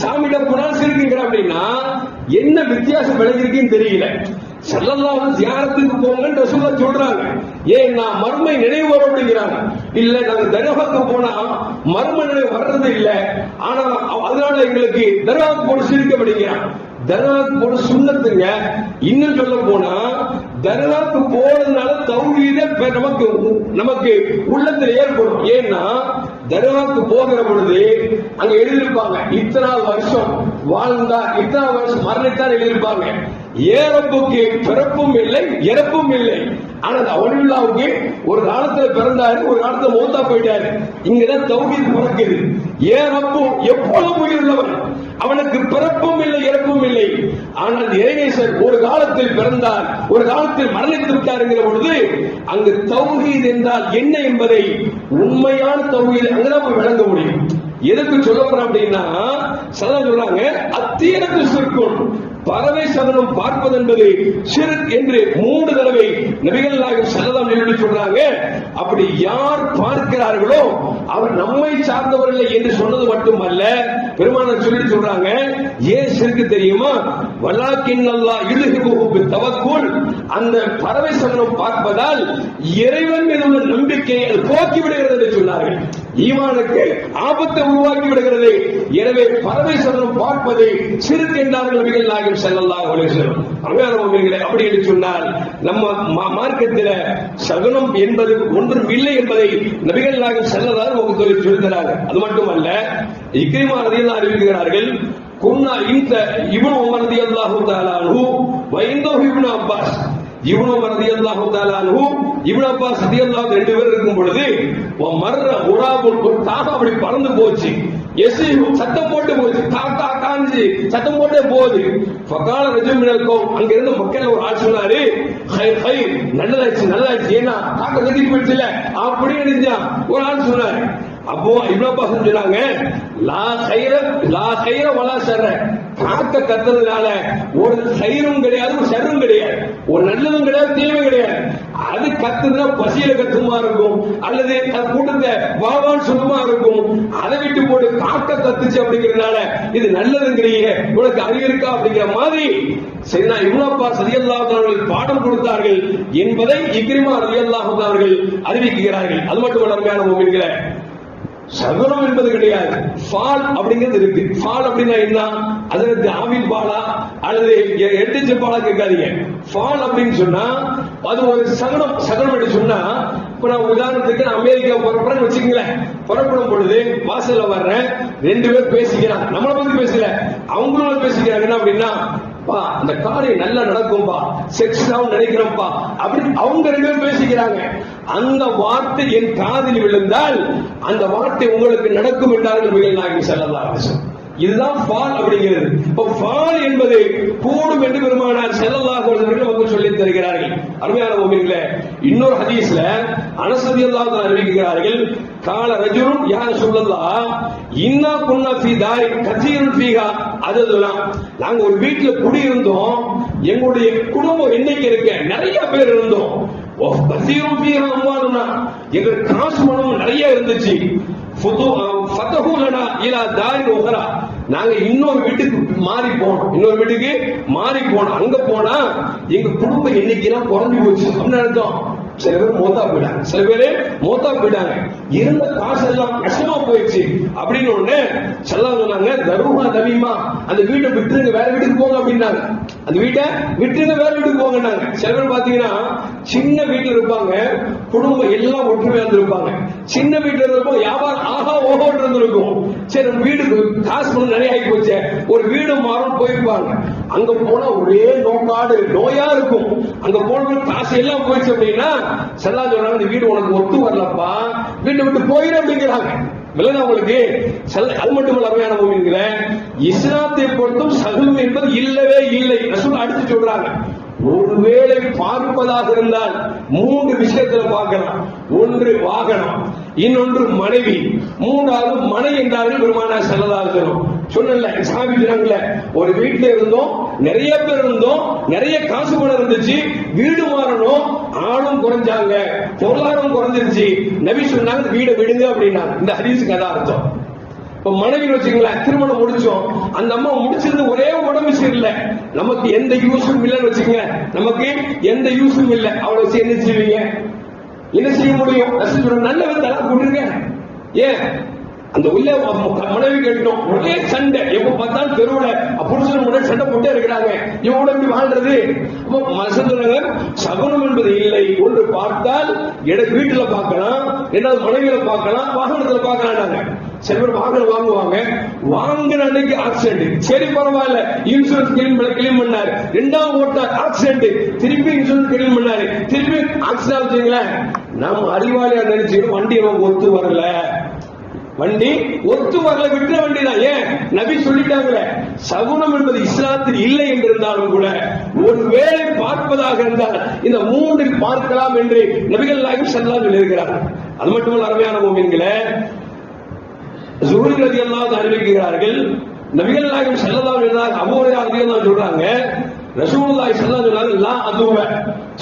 S1: சாமியிட போனாலும் சிறுக்குங்கிற, அப்படின்னா என்ன வித்தியாசம் விளைஞ்சிருக்குன்னு தெரியல. ஸல்லல்லாஹு ஜியாரத்துக்கு போங்கன்னு ரசூலுல்லாஹ் சொல்றாங்க. ஏன்னா மர்மை நினைவு வரும் அப்படிங்கிறாங்க. இல்ல, நாங்க தர்காவுக்கு போனா மர்ம நினைவு வர்றது இல்ல, ஆனா அதனால எங்களுக்கு தர்காவுக்கு போன சிரிக்க அப்படிங்கிறாங்க. தர்காவுக்கு போன சுன்னத்துங்க. இன்னும் சொல்ல போனா தர்காவுக்கு போனதுனால தௌஹீத நமக்கு உள்ளத்தில் ஏற்படும். ஏன்னா தர்காவுக்கு போகிற பொழுது அங்க எழுதியிருப்பாங்க, இத்தனை வருஷம் வாழ்ந்தா, இத்தனை வருஷம் மரணித்தான் எழுதியிருப்பாங்க. ஏறப்புக்கு பிறப்பும் இல்லை இறப்பும் இல்லை. ஆனா அவனுக்கு ஒரு காலத்துல பிறந்தாரு, ஒரு காலத்துல மௌத்தா போயிட்டாரு. இங்கதான் தௌஹீத் பிறக்குது. ஏறப்பும் எப்பொழுதும் உயிருள்ளவன், அவனுக்கு பிறப்பும் இல்லை இறப்பும் இல்லை. ஆனால் இறைநேசர் ஒரு காலத்தில் பிறந்தார், ஒரு காலத்தில் மரணித்து விட்டார் என்கிற பொழுது அங்கு தௌஹீத் என்றால் என்ன என்பதை, உண்மையான தௌஹீத் அங்கதான் போய் விளங்க முடியும். எதுக்கு சொல்ல போறோம் அப்படின்னா, சொல்றாங்க அத்தீரத்து ஷிர்குன், பறவை சகுனம் பார்ப்பது என்பது ஷிர்க் என்று 3 தடவை நபிகள் நாயகம் ஸல்லல்லாஹு அலைஹி வஸல்லம் சொல்றாங்க. அப்படி யார் பார்க்கிறார்களோ அவர் நம்மை சார்ந்தவர்கள் என்று சொன்னது மட்டுமல்ல, பெருமானார் சொல்றாங்க, ஏன் ஷிர்க் தெரியுமா? வலாக்கின் அல்லாஹ் யுல்ஹிபுஹு பித்தவக்குல், அந்த பறவை சகுனம் பார்ப்பதால் இறைவன் மீது உள்ள நம்பிக்கையை அது போக்கி விடுகிறது என்று சொன்னார்கள். ஈமானுக்கு ஆபத்தை உருவாக்கி விடுகிறது. எனவே பறவை சகுனம் பார்ப்பதை ஷிர்க் என்றார்கள் நபிகள் நாயகம் ஸல்லல்லாஹு அலைஹி வஸல்லம். அப்படி என்று சொன்னால் நம்ம மார்க்கத்தில் சகுனம் என்பது ஒன்றும் இல்லை என்பதை நபிகள் நாயகம் ஸல்லல்லாஹு அலைஹி வஸல்லம் சொல்கிறார்கள். அது மட்டுமல்ல, இக்ரிமா ரலியல்லாஹு அன்ஹு அறிவிக்கிறார்கள், குன்னா இந்த இப்னு உமர் ரலியல்லாஹு தஆலா அன்ஹு வ இந்தஹு இப்னு அப்பாஸ், இப்னு உமர் ரலியல்லாஹு தஆலா அன்ஹு இப்னு அப்பாஸ் ரலியல்லாஹு 2 பேர் இருக்கும் பொழுது மர்ர உராபுல், ஒரு காக்கா அப்படி பறந்து போச்சு. எசி சத்தம் போட்டு போச்சு, காக்கா காஞ்சி சத்தம் போட்டே போகுது. ஃபகால ரஜுல் மினல்கௌம், அங்க இருந்த மக்கள் ஒரு ஆள் சொன்னாரு, ஹைர் ஹைர், நல்லதாச்சு நல்லதாச்சு, ஏன்னா காக்கா கத்திட்டு போயிடுச்சுல அப்படி நினைச்சா ஒரு ஆள் சொன்னாரு. அப்போ இப்னு அப்பாஸ் சொன்னாங்க, லா கைர வலா ஷர்ர, காக்க கத்துறதுனால ஒரு கைரும் கிடையாது, ஒரு ஷர்ரும் கிடையாது, ஒரு நல்லதும் கிடையாது, தீமையும் கிடையாது. அது கத்துதுன்னா பசியில கத்துமா இருக்கும், அல்லது கூட்டத்தை வாவான்னு சொல்லுமா இருக்கும். அதை விட்டு போட்டு காக்க கத்துச்சு அப்படிங்கிறதுனால இது நல்லதுங்கிறீங்க, உனக்கு அறிவு இருக்கா அப்படிங்கிற மாதிரி சரினா இப்னு அப்பாஸ் ரலியல்லாஹு அன்ஹு பாடம் கொடுத்தார்கள் என்பதை இக்ரிமா ரலியல்லாஹு அன்ஹு அவர்கள் அறிவிக்கிறார்கள். அது மட்டுமல்ல அருமையான முஃமின்களே, சகுனம் என்பது கிடையாது, ஃபால் அப்படிங்கிறது இருக்கு. ஃபால் அப்படின்னா என்ன? அதற்கு ஆவில் பாலா அல்லது எட்டுச்சு பாலா கேட்காதீங்க. ஃபால் அப்படின்னு சொன்னா அது ஒரு சகுனம். சகுனம் என்று சொன்னா, இப்ப நான் உதாரணத்துக்கு நான் அமெரிக்கா புறப்படுறேன்னு வச்சுக்கங்களேன். புறப்படும் பொழுது வாசல்ல வர்றேன், 2 பேர் பேசிக்கிறாங்க, நம்மளை பத்தி பேசல, அவங்களும் பேசிக்கிறாங்க. என்ன அப்படின்னா, பா அந்த காரியம் நல்லா நடக்கும்பா, செக்ஸ் தான் நினைக்கிறோம்ப்பா அப்படி அவங்க 2 பேரும் பேசிக்கிறாங்க. அந்த வார்த்தை என் காதில் விழுந்தால் அந்த வார்த்தை உங்களுக்கு நடக்கும் என்றார்கள் நபிகள் நாயகம் ஸல்லல்லாஹு அலைஹி வஸல்லம். இதுதான் ஃபால் அப்படிங்கிறது. இப்ப ஃபால் என்பது கூடும் என்று பெருமானார் ஸல்லல்லாஹு அலைஹி வஸல்லம் நமக்கு சொல்லித் தருகிறார்கள். அருமையான முஃமின்களே, இன்னொரு ஹதீஸ்ல அனஸ் ரலியல்லாஹு அன்ஹு அறிவிக்கிறார்கள், கால ரஜுலுன் யா ரசூலல்லாஹ் இன்னா குன்னா ஃபீ தாரி கஸீருன் ஃபீஹா அததுனா, நாங்க ஒரு வீட்ல குடியிருந்தோம், எங்களுடைய குடும்பம் எண்ணிக்கை இருக்க நிறைய பேர் இருந்தோம், கஸீருன் ஃபீஹா அம்வாலுனா, எங்களுக்கு காசு பணம் நிறைய இருந்துச்சு, நாங்க இன்னொரு வீட்டுக்கு மாறி போனோம், அங்க போனா எங்க குடும்ப எண்ணிக்கை எல்லாம் குறைஞ்சு போச்சு அப்படின்னு அர்த்தம். சில பேர் மூத்தா போயிட்டாங்க, இருந்த காசு எல்லாம் கஷ்டமா போயிடுச்சு அப்படின்னு ஒண்ணு சொன்னாங்க, தருமா தவிமா அந்த வீட்டை விட்டுருங்க வேற வீட்டுக்கு போங்க அப்படின்னாங்க. அந்த வீட்டை விட்டுருங்க வேற வீட்டுக்கு போங்கன்னாங்க. சில பேர் பாத்தீங்கன்னா சின்ன வீட்டுல இருப்பாங்க, குடும்பம் எல்லாம் ஒற்றுமையா இருந்திருப்பாங்க. சின்ன வீட்டுல இருப்போம், வியாபாரம் ஆகா ஓஹோன்னு இருந்திருக்கும். சரி வீட்டுக்கு காசு பணம் நிறைய ஆகி போச்சு, ஒரு வீடு மாறும் போயிருப்பாங்க. அங்க போனா ஒரே நோயா இருக்கும். அங்க போன காசு எல்லாம் போயிடுச்சு அப்படின்னா செல்லா சொல்றாங்க, இந்த வீடு உனக்கு ஒத்து வரலப்பா, வீட்டை விட்டு போயிரு அப்படிங்கிறாங்க. உங்களுக்கு அது மட்டுமல்ல அருமையான மூமின்களே, இஸ்லாத்தை பொறுத்தும் சகுனம் என்பது இல்லவே இல்லை. ரசூல் அடிச்சு சொல்றாங்க, ஒருவேளை பார்ப்பதாக இருந்தால் 3 விஷயத்துல பார்க்கலாம். ஒன்று வாகனம், இன்னொன்று மனைவி, மூன்றாவது மனை என்றார்கள் பெருமானார் ஸல்லல்லாஹு அலைஹி வஸல்லம். சொன்னல சாபி சொன்னாங்கல, ஒரு வீட்டுல இருந்தோம், நிறைய பேர் இருந்தோம், நிறைய காசு பணம் இருந்துச்சு, வீடு மாறணும், ஆளும் குறைஞ்சாங்க, பொருளாதாரம் குறைஞ்சிருச்சு, நபி சொன்னாங்க வீடை விடுங்க அப்படின்னாங்க. இந்த ஹதீஸுக்கு அதான் அர்த்தம். இப்ப மனைவி வச்சுங்களேன், திருமணம் முடிச்சோம், அந்த அம்மா முடிச்சிருந்து ஒரே உடம்பு சரியில்லை, நமக்கு எந்த யூஸும் இல்லைன்னு வச்சுக்கோங்க, நமக்கு எந்த யூஸும் இல்லை, அவளை வச்சு என்ன செய்வீங்க? என்ன செய்ய முடியும்? நல்ல விதத்தெல்லாம் கூட்டுருங்க. ஏன் அந்த உள்ள மனைவி கேட்டோம், ஒரே சண்டை, எப்ப பார்த்தாலும் தெருவில் புருஷன் முன்னாடி சண்டை போட்டே இருக்கிறாங்க, இவங்க எப்படி வாழ்றது? சகுனம் என்பது இல்லை. ஒன்று பார்த்தால் வீட்டுல பார்க்கலாம், இரண்டாவது மனைவியில பார்க்கலாம், வாகனத்துல பார்க்கலாம். சில பேர் வாகனம் வாங்குவாங்க, வாங்கின அன்னைக்கு ஆக்சிடென்ட், சரி பரவாயில்ல இன்சூரன்ஸ் கிளைம் பண்ணாரு, 2வது ஓட்டார் ஆக்சிடென்ட், திருப்பி இன்சூரன்ஸ் கிளைம் பண்ணாரு, திருப்பி ஆக்சிடென்ட் வச்சுங்களேன். நம்ம அறிவாளியா நினைச்சுக்கணும், வண்டி நமக்கு ஒத்து வரல, விட்டுற வண்டிதான். ஏன் நபி சொல்லிட்டாங்களே, சகுனம் என்பது இஸ்லாத்தில் இல்லை என்றிருந்தாலும் கூட ஒருவேளை பார்ப்பதாக இருந்தால் இந்த 3 பார்க்கலாம் என்று நபிகள் நாயகம் ஸல்லல்லாஹு அலைஹி சொல்லியிருக்கிறார்கள். அது மட்டுமல்ல அருமையான மூமின்களே, ஸுஹ்ரி ரலியல்லாஹு அன்ஹு அறிவிக்கிறார்கள், நபிகள் நாயகம் ஸல்லல்லாஹு அலைஹி வஸல்லம் அபூ ஹுரைரா ரலியல்லாஹு சொல்றாங்க, ரசூலுல்லாஹி ஸல்லல்லாஹு அலைஹி வஸல்லம் லா அதுவ,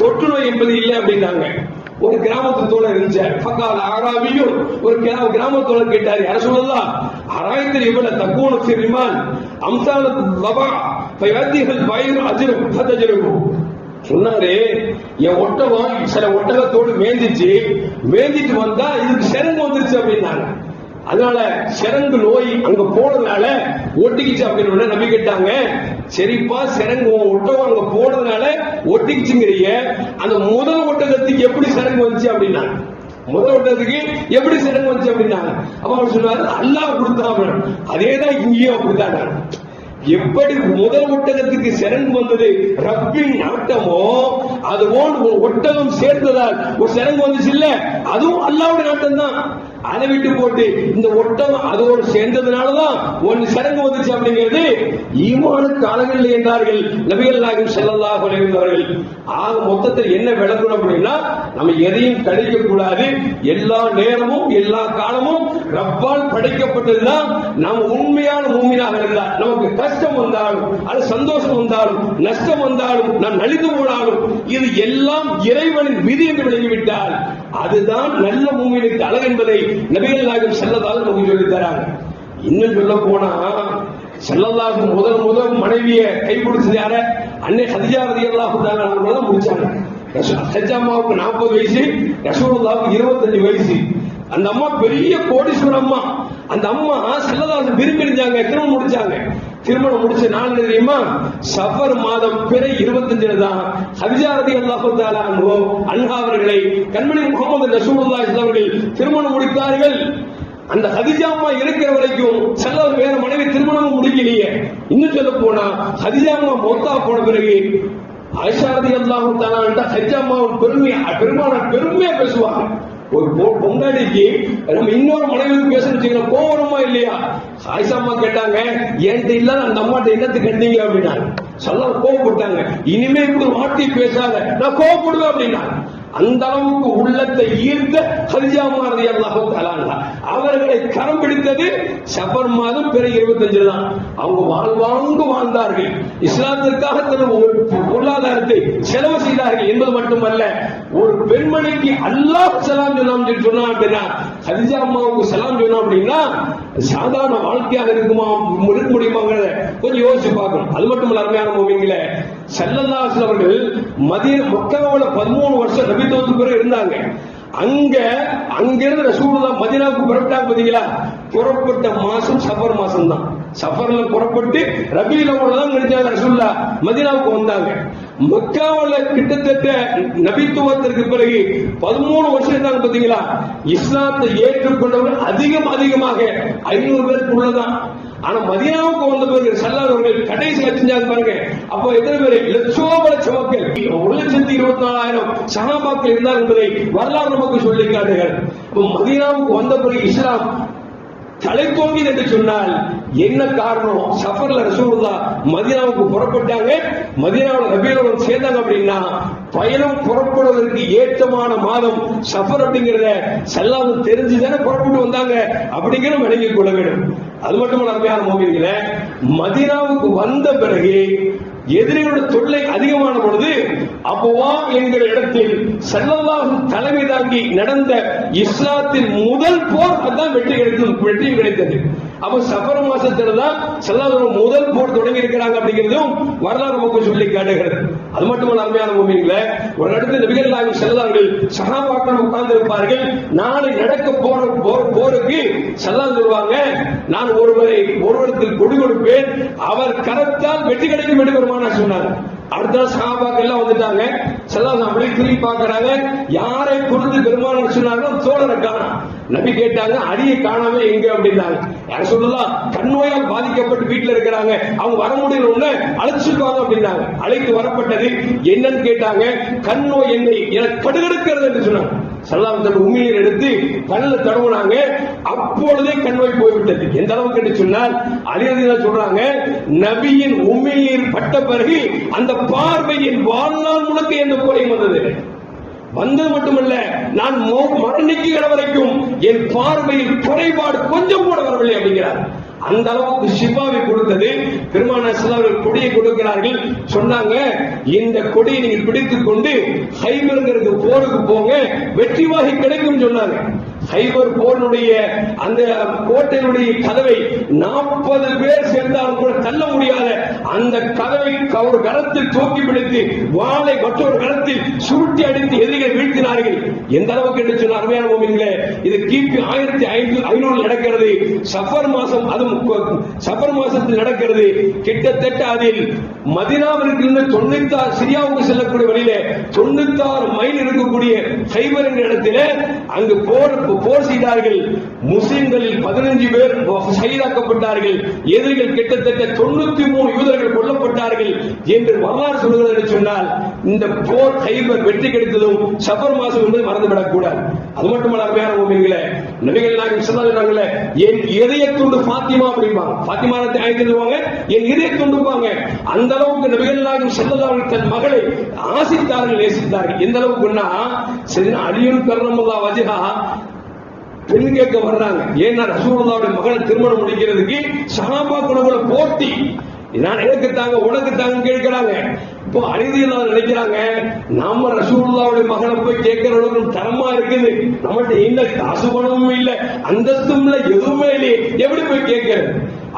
S1: தொற்று நோய் என்பது இல்லை அப்படின்னாங்க. ஒரு கிராமத்து தோழர் இருந்துச்சார், ஃபகால ஆராபியும், ஒரு கிராமத்தோழர் கேட்டார், யா ரசூலல்லாஹ் அராய்தல் இவல தக்கூன ஃபிர்மான் அம்சாலத் லபா ஃபயதிஹல் பைர் அஜ்ரு ஃபதஜ்ரு. சொன்னாரு, என் ஒட்டகம் சில ஒட்டகத்தோடு மேந்திட்டு வந்தா இதுக்கு சிரங்கு வந்துருச்சு அப்படின்னாங்க. அதனால சிரங்கு நோய் அங்க போனதுனால ஒட்டிக்கிச்சு அப்படின்னு நபி கேட்டாங்க, சரிப்பா சிரங்கு ஒட்டகம் அங்க போனதுனால ஒட்டிக்கிச்சுங்கிறிய, அந்த முதல் ஒட்டகத்துக்கு எப்படி சிரங்கு வந்துச்சு அப்படின்னா, முதல் ஒட்டகத்துக்கு எப்படி சிரங்கு வந்துச்சு அப்படின்னாங்க. அப்ப அவர் சொன்னாரு, அல்லாஹ் கொடுத்தான். அதேதான் இங்கேயும் அப்படித்தாங்க. எப்படி முதல் ஒட்டகத்துக்கு சிரங்கு வந்தது ரப்பின் நாட்டமோ, அதுபோல் ஒட்டகம் சேர்ந்ததால் ஒரு சிரங்கு வந்துச்சு இல்ல, அதுவும் அல்லாஹ்வுடைய நாட்டம் தான். அதை விட்டு போட்டு இந்த ஒட்டகம் அதோடு சேர்ந்ததுனாலதான் ஒன்னு சிரங்கு வந்துச்சு அப்படிங்கிறது ஈமானுக்கு அழகில்லை என்றார்கள் நபிகள் நாயகம் ஸல்லல்லாஹு அலைஹி வஸல்லம். ஆக மொத்தத்தில் என்ன விளக்கணும் அப்படின்னா, நம்ம எதையும் கழிக்க கூடாது. எல்லா நேரமும் எல்லா காலமும் ரப்பால் படைக்கப்பட்டதுதான். நாம் உண்மையான மூமினாக இருந்தால் நமக்கு கஷ்டம் வந்தாலும், அது சந்தோஷம் வந்தாலும், நஷ்டம் வந்தாலும், நாம் நலிந்து போனாலும், இது எல்லாம் இறைவனின் விதி என்று விளங்கிவிட்டால் அதுதான் நல்ல மூமினுக்கு அழகு என்பதை நபிகள் நாயகம் ஸல்லல்லாஹு அலைஹி வஸல்லம் சொல்லி தராங்க. இன்னும் சொல்ல போனா ஸல்லல்லாஹு முதல் மனைவியை கைப்பிடிச்சது யார? அன்னை ஹதீஜா ரலியல்லாஹு தஆலா அன்ஹா தான் முடிச்சாங்க. ஹஜ்ஜாமாவுக்கு 40 வயசு, ரசூலுல்லாஹ்வுக்கு 25 வயசு. அந்த அம்மா பெரிய கோடீஸ்வர அம்மா. அந்த அம்மா ஸல்லல்லாஹு விரும்பி இருந்தாங்க, திருமணம் முடிச்சாங்க. திருமணம் முடிச்ச நாள் தெரியுமா? சஃபர் மாதம் பிறை 25 தான் ஹதீஜா ரலியல்லாஹு தஆலா அன்ஹா அவர்களை கண்மணி முஹம்மது ரசூலுல்லாஹி ஸல்லல்லாஹு அலைஹி வஸல்லம் திருமணம் முடித்தார்கள். அந்த ஹதீஜா அம்மா இருக்கிற வரைக்கும் ஸல்லல்லாஹு வேற மனைவி திருமணம் முடிக்கலையே. இன்னும் சொல்ல போனா ஹதீஜா அம்மா மௌத்தா போன பிறகு ஆயிஷா ரலியல்லாஹு தஆலா ஹதீஜா அம்மாவின் பெருமையா பேசுவாங்க. ஒரு பொண்டாடிக்கு நம்ம இன்னொரு மனைவிக்கு பேசணும் கோவரமா இல்லையா? ஆயிஷாமா கேட்டாங்க, என்கிட்ட இல்ல அந்த அம்மாட்ட என்னத்துக்கு கண்டீங்க அப்படின்னா சொல்ல கோவப்பட்டாங்க. இனிமே இப்படி வார்த்தை பேசாத, நான் கோவப்படுவேன் அப்படின்னா. அந்த அளவுக்கு உள்ளத்தை ஈர்த்த ஹதிஜா ரலியல்லாஹு தஆலா அவர்களை கரம் பிடித்தது சஃபர் மாதம் பிற 25 தான். அவங்க வாழ்ந்தார்கள், இஸ்லாத்திற்காக தன்னுடைய பொருளாதாரத்தை செலவு செய்தார்கள் என்பது மட்டுமல்ல, ஒரு பெண்மணிக்கு அல்லாஹ் சலாம் சொன்னா அப்படின்னா, ஹதிஜா அம்மாவுக்கு சலாம் சொன்னா அப்படின்னா சாதாரண வாழ்க்கையாக இருக்குமா, இருக்க முடியுமாங்கிறத கொஞ்சம் யோசிச்சு பார்க்கணும். அது மட்டுமல்ல அருமையான மூமின்களே, ஸல்லல்லாஹு அலைஹி வஸல்லம் அவர்கள் மக்காவுல 13 வருஷம் நபித்துவத்துக்கு பிறகு இருந்தாங்க. அங்கிருந்து ரசூலுல்லாஹ் மதீனாவுக்கு புறப்பட்டாங்க. பாத்தீங்களா, புறப்பட்ட மாசம் சஃபர் மாசம் தான். சஃபர்ல புறப்பட்டு ரபீஉல் அவ்வல் தான் நினைச்சாங்க ரசூலுல்லாஹ் மதீனாவுக்கு வந்தாங்க. மக்காவுல கிட்டத்தட்ட நபித்துவத்திற்கு பிறகு 13 வருஷம் இருந்தாங்க. பாத்தீங்களா, இஸ்லாத்தை ஏற்றுக்கொண்டவர்கள் அதிகமாக 500 பேருக்கு உள்ளதான். ஆனா மதீனாவுக்கு வந்த பிறகு ஸல்லல்லாஹு அலைஹி வஸல்லம் கடைசி செஞ்சாங்க பாருங்க. அப்ப எத்தனை பேர்? லட்சோபலட்ச மக்கள், 1,24,000 சஹாபாக்கள் இருந்தார் என்பதை வரலாறு நமக்கு சொல்லி காட்டுகிறார். மதீனாவுக்கு வந்த பிறகு இஸ்லாம் தலை தோங்கியது என்று சொன்னால் என்ன காரணம்? சஃபர்ல ரசூலுல்லாஹ் மதீனாவுக்கு புறப்பட்டாங்க. மதீனாவுல ரபீஉல் அவ்வல் சேர்ந்தாங்க அப்படின்னா பயணம் புறப்படுவதற்கு ஏற்றமான மாதம் சஃபர் அப்படிங்கறத ஸல்லல்லாஹு தெரிஞ்சுதானே புறப்பட்டு வந்தாங்க அப்படிங்கிற விளங்கிக் கொள்ள வேண்டும். அது மட்டுமல்ல அருமையான மூமின்களே, மதீனாவுக்கு வந்த பிறகு எதிரிகளோட தொல்லை அதிகமான பொழுது அப்போவா என்கிற இடத்தில் ஸல்லல்லாஹு தலைமை தாங்கி நடந்த இஸ்லாத்தின் முதல் போர் அதான் வெற்றி கிடைத்தது. அப்ப சஃபர் மாசத்துல தான் ஸல்லல்லாஹு முதல் போர் தொடங்கி இருக்கிறாங்க அப்படிங்கிறதும் வரலாறு நமக்கு சொல்லி காட்டுகிறது. அது மட்டுமல்ல அருமையான மூமின்களே, ஒரு இடத்துல நபிகள் நாயகம் ஸல்லல்லாஹு அலைஹி வஸல்லம் சஹாபாக்கள் உட்கார்ந்து இருப்பார்கள். நாளை நடக்க போருக்கு ஸல்லல்லாஹு சொல்வாங்க, நான் ஒருவருக்கு கொடி கொடுப்பேன், அவர் கரத்தால் வெற்றி கிடைக்கும் என்று பெருமானார் சொன்னார். அடுத்த சஹாபாக்கள் எல்லாம் வந்துட்டாங்க. ஸல்லல்லாஹு அப்படியே திரும்பி பார்க்கறாங்க, யாரை குறித்து பெருமானார் சொன்னாங்களோ தோழரை காணோம். நபி கேட்டாங்க, அடியை காணாம எங்க அப்படின்னாங்க. யார சொல்லலாம், கண்ணோயால் பாதிக்கப்பட்டு வீட்டுல இருக்கிறாங்க, அவங்க வர முடியல, அழைச்சிருக்காங்க அப்படின்னாங்க. அழைத்து வரப்பட்டது. என்னன்னு கேட்டாங்க, கண்ணோய் என்னை எனக்கு கடுகடுக்கிறது என்று சொன்னாங்க. ஸல்லல்லாஹு உமிழீர் எடுத்து கண்ணில் தடவுனாங்க. அப்பொழுதே கண்ணோய் போய்விட்டது. எந்த அளவுக்கு என்று சொன்னால் அலி ரலியல்லாஹு சொல்றாங்க, நபியின் உமிழீர் பட்ட பிறகு அந்த பார்வையின் வாழ்நாள் முழுக்க எந்த குறையும் வந்தது மட்டுமல்ல, நான் மரணிக்கிற வரைக்கும் என் பார்வையில் குறைபாடு கொஞ்சம் கூட வரவில்லை அப்படிங்கிறார். அந்த அளவுக்கு ஷிஃபாவை கொடுத்தது பெருமானார் ஸல்லல்லாஹு அலைஹி வஸல்லம் கொடியை கொடுக்கிறார்கள். சொன்னாங்க, இந்த கொடியை நீங்க பிடித்துக் கொண்டு ஹைபர்ங்கிறது போருக்கு போங்க, வெற்றி வாகை கிடைக்கும் சொன்னாங்க. ஹைபர் போருடைய அந்த கோட்டையினுடைய கதவை 40 பேர் சேர்ந்தாலும் கூட தள்ள முடியாத அந்த கதவை ஒரு கரத்தில் தூக்கி பிடித்து வாளை மற்றொரு கரத்தில் சுருட்டி அடித்து எதிரிகள் வீழ்த்தினார்கள். எந்த அளவுக்கு என்று சொன்ன அருமையான மூமின்களே, இது கிபி 1500 நடக்கிறது. சஃபர் மாசம், அதுவும் சஃபர் மாசத்தில் நடக்கிறது. கிட்டத்தட்ட அதில் மதீனாவிற்கு 96 சிரியாவுக்கு செல்லக்கூடிய வழியில 96 மைல் இருக்கக்கூடிய ஹைபர் என்ற இடத்திலே அங்கு போர் செய்தார்கள். முஸ்லிம்களில் 15 பேர் ஷஹீதாக்கப்பட்டார்கள். எதிரிகள் கிட்டத்தட்ட 93 யூதர்கள் கொல்லப்பட்டார்கள் என்று வரலாறு சொல்கிறது என்று சொன்னால், இந்த போர் ஹைபர் வெற்றி கிடைத்ததும் சஃபர் மாசம் என்பதை மறந்துவிடக் கூடாது. அது மட்டுமல்ல அருமையான மூமின்களே, நபிகள் நாயகம் ஸல்லல்லாஹு அலைஹி வஸல்லம் என் இதய துண்டு ஃபாத்திமா அப்படிம்பாங்க. ஃபாத்திமா ஆயிடுவாங்க, என் இதய துண்டுப்பாங்க. அந்த அளவுக்கு நபிகள் நாயகம் ஸல்லல்லாஹு அலைஹி வஸல்லம் தன் மகளை ஆசித்தார்கள், நேசித்தார்கள். எந்த அளவுக்குன்னா சையதுனா அலியுல் கர்ரமல்லாஹு வஜ்ஹா பெண் கேட்க வர்றாங்க. ஏன்னா ரசூலுல்லாஹ்வுடைய மகளை திருமணம் முடிக்கிறதுக்கு சஹாபாக்களோட போட்டி, நான் எனக்கு தாங்க உனக்கு தாங்க கேட்கிறாங்க. இப்போ அலிரலியல்லாஹு நினைக்கிறாங்க, நாம ரசூலுல்லாஹ்வுடைய மகளை போய் கேட்கிற அளவுக்கு தரமா இருக்குது, நம்மகிட்ட என்ன காசு பணமும் இல்ல, அந்தஸ்தும் இல்ல, எதுவுமே இல்லையே, எப்படி போய் கேட்கிறது?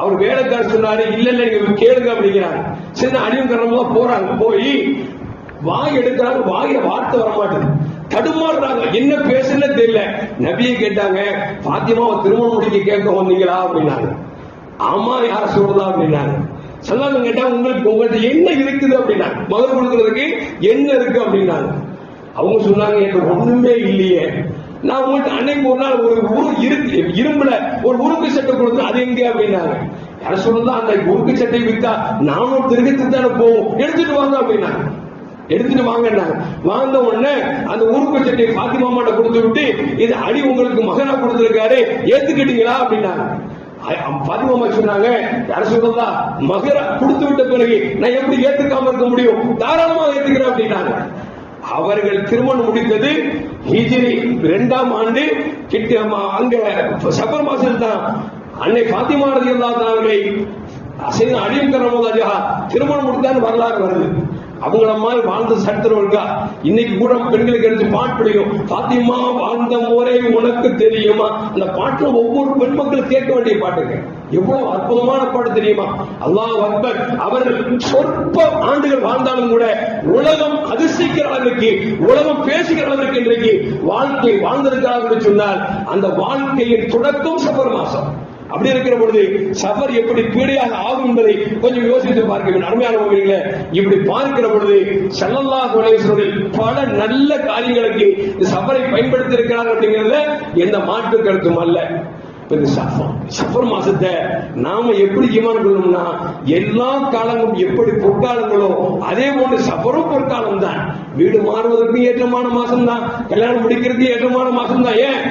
S1: அவர் வேலைக்காரர் சொன்னாரு, இல்ல நீங்க கேளுங்க அப்படிங்கிறாங்க. சரி, அலியும் கர்ரமல்லாஹு போறாங்க. போய் வாய் எடுக்கிறாங்க, வாயில வார்த்தை வரமாட்டேது, தடுமாறுறாங்க, என்ன பேசுன்னு தெரியல. நபியை கேட்டாங்க, பாத்திமாவை திருமணம் முடிக்க கேட்க வந்தீங்களா அப்படின்னாங்க. ஆமா, யார சொல்லலாம் அப்படின்னாங்க. ஸல்லல்லாஹு கேட்டா, உங்கள்கிட்ட என்ன இருக்குது அப்படின்னாங்க. மகர் கொடுக்கிறதுக்கு என்ன இருக்கு அப்படின்னாங்க. அவங்க சொன்னாங்க, எனக்கு ஒண்ணுமே இல்லையே, நான் உங்கள்கிட்ட அன்னைக்கு ஒரு நாள் ஒரு இரும்புல ஒரு உருக்கு சட்டை கொடுத்து, அது எங்க அப்படின்னாங்க. யார சொல்லலாம், அந்த உருக்கு சட்டை வித்தா 400 திருகத்துக்கு தானே போகும், எடுத்துட்டு வாங்க அப்படின்னாங்க.
S2: எடுத்துட்டு வாங்கினாங்க. வாழ்ந்த உடனே அந்த உறுப்பு சட்டை பாத்திமா மாட்ட கொடுத்து விட்டு, இது அடி உங்களுக்கு மகனா கொடுத்திருக்காரு, ஏத்துக்கிட்டீங்களா அப்படின்னாங்க. பாத்திமா சொன்னாங்க, யார சொல்றதா மகரா கொடுத்து விட்ட பிறகு நான் எப்படி ஏத்துக்காம இருக்க முடியும், தாராளமா ஏத்துக்கிறேன் அப்படின்னாங்க. அவர்கள் திருமணம் முடித்தது ஹிஜ்ரி 2ஆம் ஆண்டு கிட்ட அங்க சஃபர் மாசத்தில் தான். அன்னை பாத்திமா ரலியல்லாஹு அன்ஹா அவர்களை அடியும் கரமோதாஜா திருமணம் முடித்தான்னு வரலாறு வருது. அவங்கள மாதிரி வாழ்ந்த சரித்திரம் இருக்கா? இன்னைக்கு கூட பெண்களுக்கு எடுத்து பாட்டு பிடிக்கும். பாத்திமா வாழ்ந்த முறை உனக்கு தெரியுமா? அந்த பாட்டுல ஒவ்வொரு பெண் மக்களும் கேட்க வேண்டிய பாட்டுங்க. எவ்வளவு அற்புதமான பாட்டு தெரியுமா? அல்லாஹ் அக்பர். அவர்கள் சொற்ப ஆண்டுகள் வாழ்ந்தாலும் கூட உலகம் அதிசயிக்கிற அளவிற்கு, உலகம் பேசுகிற அளவிற்கு இன்றைக்கு வாழ்க்கை வாழ்ந்திருக்கிறார்கள் சொன்னால் அந்த வாழ்க்கையின் தொடக்கம் சஃபர் மாசம். அப்படி இருக்கிற பொழுது சஃபர் எப்படி பீடையாக ஆகும் என்பதை கொஞ்சம் யோசித்து பார்க்க வேண்டும். அருமையான மொழிகளே, இப்படி பார்க்கிற பொழுது ஸல்லல்லாஹு அலைஹி வஸல்லம் பல நல்ல காரியங்களுக்கு இந்த சஃபரை பயன்படுத்தி இருக்கிறார்கள் அப்படிங்கிறதுல எந்த மாற்று கருத்தும் அல்ல. சஃபர் மாசத்தை நாம எப்படி ஈமான் கொள்ளணும்னா, எல்லா காலமும் எப்படி பொற்காலங்களோ அதே போன்று சஃபரும் பொற்காலம் தான். வீடு மாறுவதற்கு ஏற்றமான மாசம் தான், கல்யாணம் முடிக்கிறதுக்கு ஏற்றமான மாசம் தான். ஏன்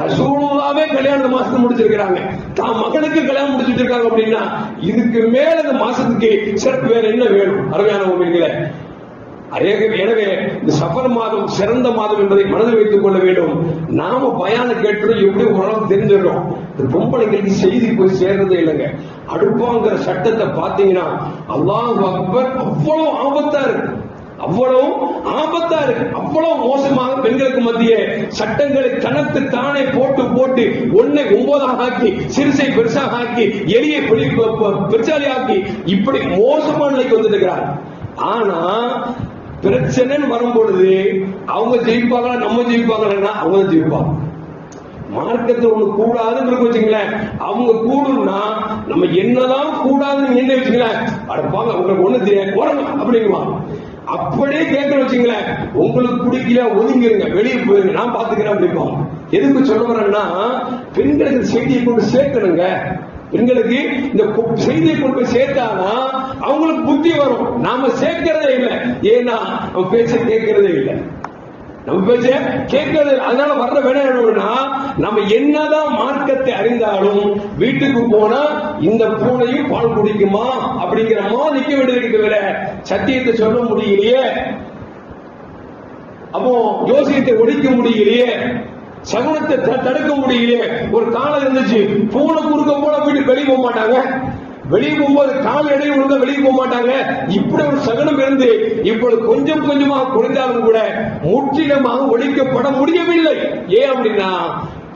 S2: ரசூலுல்லாஹ்வே கல்யாண மாசத்தை முடிச்சிருக்காங்க, தான் மகனுக்கு கல்யாணம் முடிச்சிட்டு இருக்காங்க அப்படின்னா இதுக்கு மேல இந்த மாசத்துக்கு சிறப்பு வேற என்ன வேணும்? அருமையான உண்மைகளே, எனவே இந்த சஃபர் மாதம் சிறந்த மாதம் என்பதை மனதில் வைத்துக் கொள்ள வேண்டும். நாம பயான கேட்டு எப்படி ஓரளவு தெரிஞ்சிடறோம். இந்த பொம்பளைங்களுக்கு செய்தி போய் சேர்றதே இல்லைங்க. அடுப்பாங்கிற சட்டத்தை பாத்தீங்கன்னா அல்லாஹ் அக்பர், அவ்வளவு ஆபத்தா இருக்கு, அவ்வளவு ஆபத்தா இருக்கு, அவ்வளவு மோசமாக பெண்களுக்கு மத்திய சட்டங்களை தனக்கு தானே போட்டு போட்டு ஒன்னை 9ஆக ஆக்கி, சிறுசை பெருசாக ஆக்கி, எளியை பெருசாலி ஆக்கி, இப்படி மோசமான நிலைக்கு வந்துட்டு இருக்கிறார். ஆனா பிரச்சனைன்னு வரும்பொழுது அவங்க ஜெயிப்பாங்களா நம்ம ஜெயிப்பாங்களா? அவங்க ஜெயிப்பாங்க. மார்க்கத்தில் ஒண்ணு கூடாதுன்னு வச்சுங்களேன், அவங்க கூடுனா நம்ம என்னதான் கூடாதுன்னு என்ன வச்சுங்களேன், அடப்பாங்க உங்களுக்கு ஒண்ணு தெரியாது போறோம் அப்படிங்குவாங்க. அப்படியே கேட்க வச்சுங்களேன், உங்களுக்கு பிடிக்கல ஒதுங்கிருங்க, வெளியே போயிருங்க, நான் பாத்துக்கிறேன் அப்படிப்பாங்க. எதுக்கு சொல்ல வரேன்னா, பெண்களுக்கு செய்தியை கொண்டு சேர்க்கணுங்க. பெண்களுக்கு இந்த செய்தியை கொண்டு போய் சேர்த்தானா அவங்களுக்கு புத்தி வரும். நாம சேர்க்கிறதே இல்லை, ஏன்னா நம்ம பேச்ச கேட்கிறதே இல்லை, நம்ம பேச்ச கேட்கறது. அதனால வர்ற வேணும்னா நம்ம என்னதான் மார்க்கத்தை அறிந்தாலும் வீட்டுக்கு போனா இந்த பூனையும் பால் குடிக்குமா அப்படிங்கிற மாதிரி நிக்க வேண்டியதுக்கு தவிர சத்தியத்தை சொல்ல முடியலையே, அப்போ ஜோசியத்தை ஒழிக்க முடியலையே, சகுனத்தை தடுக்க முடியலையே. ஒரு காலம் இருந்துச்சு, பூனை குறுக்க போல போயிட்டு வெளியே போக மாட்டாங்க, வெளியே போகும்போது கால் இடையே விழுந்தா வெளியே போக மாட்டாங்க. இப்படி ஒரு சகுனம் இருந்து இப்பொழுது கொஞ்சம் கொஞ்சமாக குறைந்தாலும் கூட முற்றிலுமாக ஒழிக்கப்பட முடியவில்லை. ஏன் அப்படின்னா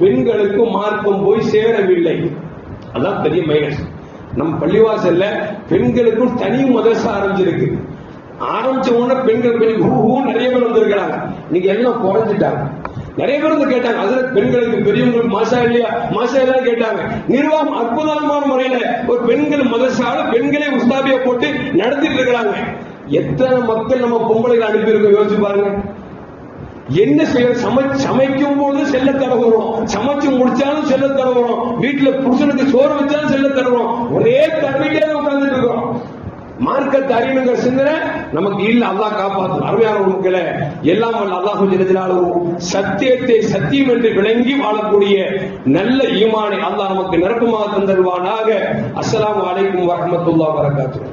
S2: பெண்களுக்கு மார்க்கம் போய் சேரவில்லை. அதான் பெரிய மைனஸ். நம் பள்ளிவாசல்ல பெண்களுக்கும் தனி மதரசா ஆரம்பிச்சிருக்கு. ஆரம்பிச்ச உடனே பெண்கள் நிறைய பேர் வந்திருக்கிறாங்க. நீங்க எல்லாம் குறைஞ்சிட்டாங்க. நிறைய பேர் வந்து கேட்டாங்க, அதுல பெண்களுக்கு பெரியவங்களுக்கு மாசா இல்லையா, மாசா இல்லையா கேட்டாங்க. நிர்வாகம் அற்புதமான முறையில ஒரு பெண்கள் மதரசால பெண்களை உஸ்தாபியா போட்டு நடத்திட்டு இருக்கிறாங்க. எத்தனை மக்கள் நம்ம பொம்பளைகளை அனுப்பி இருக்கோம் யோசிச்சு பாருங்க. என்ன செய்ய, சமைக்கும் போது செல்ல தடவுறோம், சமைச்சு முடிச்சாலும் செல்ல தடவுறோம், வீட்டுல புருஷனுக்கு சோறு வச்சாலும் செல்ல தடவுறோம், ஒரே தடவிட்டே உட்கார்ந்துட்டு இருக்கோம். மார்க்கத்தை அறிவுங்கிற சிந்தனை நமக்கு இல்ல. அல்லாஹ் காப்பாற்றும். அருமையான மக்களை, எல்லாம் வல்ல அல்லாஹ் ஜல்ல ஜலாலுஹு சத்தியத்தை சத்தியம் என்று விளங்கி வாழக்கூடிய நல்ல ஈமானை அல்லாஹ் நமக்கு நிரப்பமாக தந்தருவானாக. அஸ்ஸலாமு அலைக்கும் வரஹ்மத்துல்லாஹி வபரகாத்துஹு.